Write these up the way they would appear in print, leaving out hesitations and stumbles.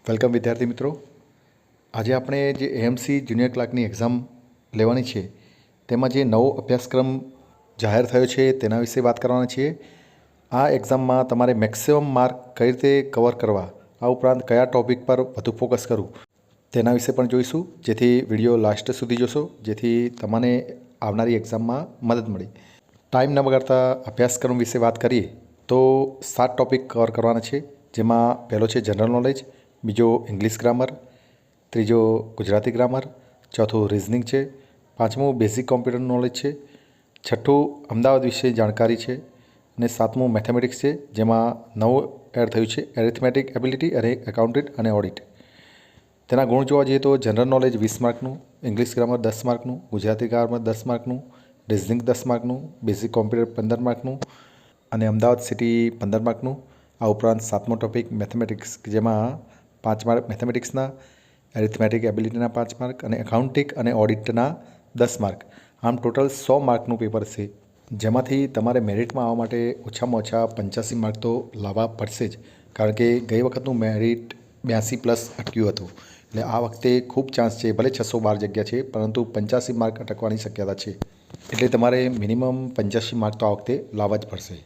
Welcome વિદ્યાર્થી મિત્રો। આજે આપણે જે એએમસી જુનિયર ક્લાર્કની એક્ઝામ લેવાની છે તેમાં જે નવો અભ્યાસક્રમ જાહેર થયો છે તેના વિશે વાત કરવાના છીએ। આ એક્ઝામમાં તમારે મેક્સિમમ માર્ક કઈ રીતે કવર કરવા, આ ઉપરાંત કયા ટૉપિક પર વધુ ફોકસ કરવું તેના વિશે પણ જોઈશું, જેથી વિડીયો લાસ્ટ સુધી જોશો, જેથી તમને આવનારી એક્ઝામમાં મદદ મળે। ટાઈમ ન બગાડતા અભ્યાસક્રમ વિશે વાત કરીએ તો 7 ટૉપિક કવર કરવાના છે, જેમાં પહેલો છે જનરલ નોલેજ, બીજો ઇંગ્લિશ ગ્રામર, ત્રીજો ગુજરાતી ગ્રામર, ચોથું રિઝનિંગ છે, પાંચમું બેઝિક કોમ્પ્યુટર નોલેજ છે, છઠ્ઠું અમદાવાદ વિશે જાણકારી છે અને સાતમું મેથેમેટિક્સ છે, જેમાં નવું એડ થયું છે એરિથમેટિક એબિલિટી અને એકાઉન્ટન્ટ અને ઓડિટ। તેના ગુણ જોવા જઈએ તો જનરલ નોલેજ 20 માર્કનું, ઇંગ્લિશ ગ્રામર 10 માર્કનું, ગુજરાતી ગ્રામર 10 માર્કનું, રિઝનિંગ 10 માર્કનું, બેઝિક કોમ્પ્યુટર 15 માર્કનું અને અમદાવાદ સિટી 15 માર્કનું। આ ઉપરાંત સાતમો ટોપિક મેથેમેટિક્સ, જેમાં 5 માર્ક મેથેમેટિક્સના, એરિથમેટિક એબિલિટીના 5 માર્ક અને એકાઉન્ટિંગ અને ઓડિટના 10 માર્ક, આમ ટોટલ 100 માર્કનું પેપર છે, જેમાંથી તમારે મેરિટમાં આવવા માટે ઓછામાં ઓછા 85 માર્ક તો લાવવા પડશે જ, કારણ કે ગઈ વખતનું મેરિટ 82+ અટક્યું હતું। એટલે આ વખતે ખૂબ ચાન્સ છે, ભલે 612 જગ્યા છે પરંતુ 85 માર્ક અટકવાની શક્યતા છે, એટલે તમારે મિનિમમ 85 માર્ક તો આ વખતે લાવવા જ પડશે।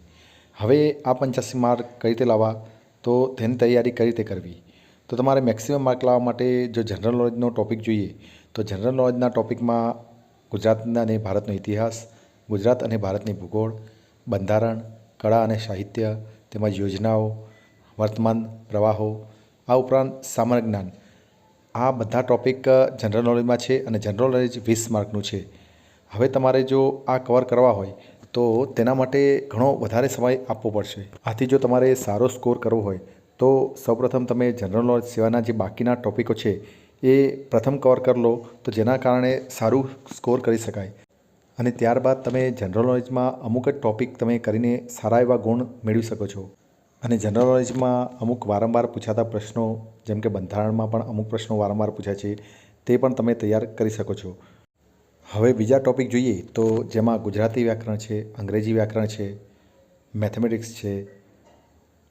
હવે આ 85 માર્ક કઈ રીતે લાવવા, તો તેની તૈયારી કઈ રીતે કરવી, તો તમારે મેક્સિમમ માર્ક લાવવા માટે જો જનરલ નોલેજનો ટૉપિક જોઈએ તો જનરલ નોલેજના ટૉપિકમાં ગુજરાતના અને ભારતનો ઇતિહાસ, ગુજરાત અને ભારતની ભૂગોળ, બંધારણ, કળા અને સાહિત્ય, તેમજ યોજનાઓ, વર્તમાન પ્રવાહો, આ ઉપરાંત સામાન્ય જ્ઞાન, આ બધા ટૉપિક જનરલ નોલેજમાં છે અને જનરલ નોલેજ 20 માર્કનું છે। હવે તમારે જો આ કવર કરવા હોય તો તેના માટે ઘણો વધારે સમય આપવો પડશે। આથી જો તમારે સારો સ્કોર કરવો હોય તો સૌપ્રથમ તમે જનરલ નોલેજ સિવાયના જે બાકીના ટૉપિકો છે એ પ્રથમ કવર કરી લો, તો જેના કારણે સારું સ્કોર કરી શકાય અને ત્યારબાદ તમે જનરલ નોલેજમાં અમુક જ ટૉપિક તમે કરીને સારા એવા ગુણ મેળવી શકો છો। અને જનરલ નોલેજમાં અમુક વારંવાર પૂછાતા પ્રશ્નો, જેમ કે બંધારણમાં પણ અમુક પ્રશ્નો વારંવાર પૂછાય છે, તે પણ તમે તૈયાર કરી શકો છો। હવે બીજા ટૉપિક જોઈએ તો જેમાં ગુજરાતી વ્યાકરણ છે, અંગ્રેજી વ્યાકરણ છે, મેથેમેટિક્સ છે,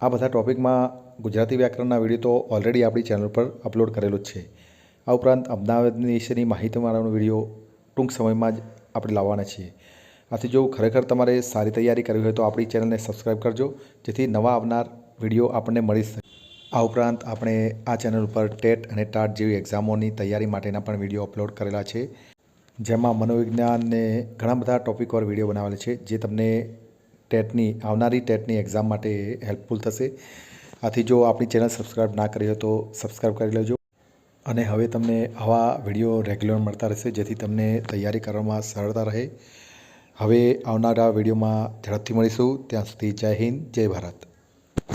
આ બધા ટૉપિકમાં ગુજરાતી વ્યાકરણના વિડીયો તો ઓલરેડી આપણી ચેનલ પર અપલોડ કરેલો જ છે। આ ઉપરાંત અમદાવાદ વિશેની માહિતીવાળાનો વિડીયો ટૂંક સમયમાં જ આપણે લાવવાના છીએ। આથી જો ખરેખર તમારે સારી તૈયારી કરવી હોય તો આપણી ચેનલને સબસ્ક્રાઈબ કરજો, જેથી નવા આવનાર વિડીયો આપણને મળી શકે। આ ઉપરાંત આપણે આ ચેનલ ઉપર ટેટ અને ટાટ જેવી એક્ઝામોની તૈયારી માટેના પણ વિડીયો અપલોડ કરેલા છે, જેમાં મનોવિજ્ઞાનને ઘણા બધા ટૉપિક પર વિડીયો બનાવેલા છે, જે તમને આવનારી ટેટની એક્ઝામ માટે હેલ્પફુલ થશે। આથી જો આપણી ચેનલ સબસ્ક્રાઈબ ના કરી હોય તો સબસ્ક્રાઈબ કરી લેજો અને હવે તમને આવા વિડીયો રેગ્યુલર મળતા રહેશે, જેથી તમને તૈયારી કરવામાં સરળતા રહે। હવે આવનારા વિડીયોમાં ઝડપથી મળીશું, ત્યાં સુધી જય હિન્દ, જય ભારત।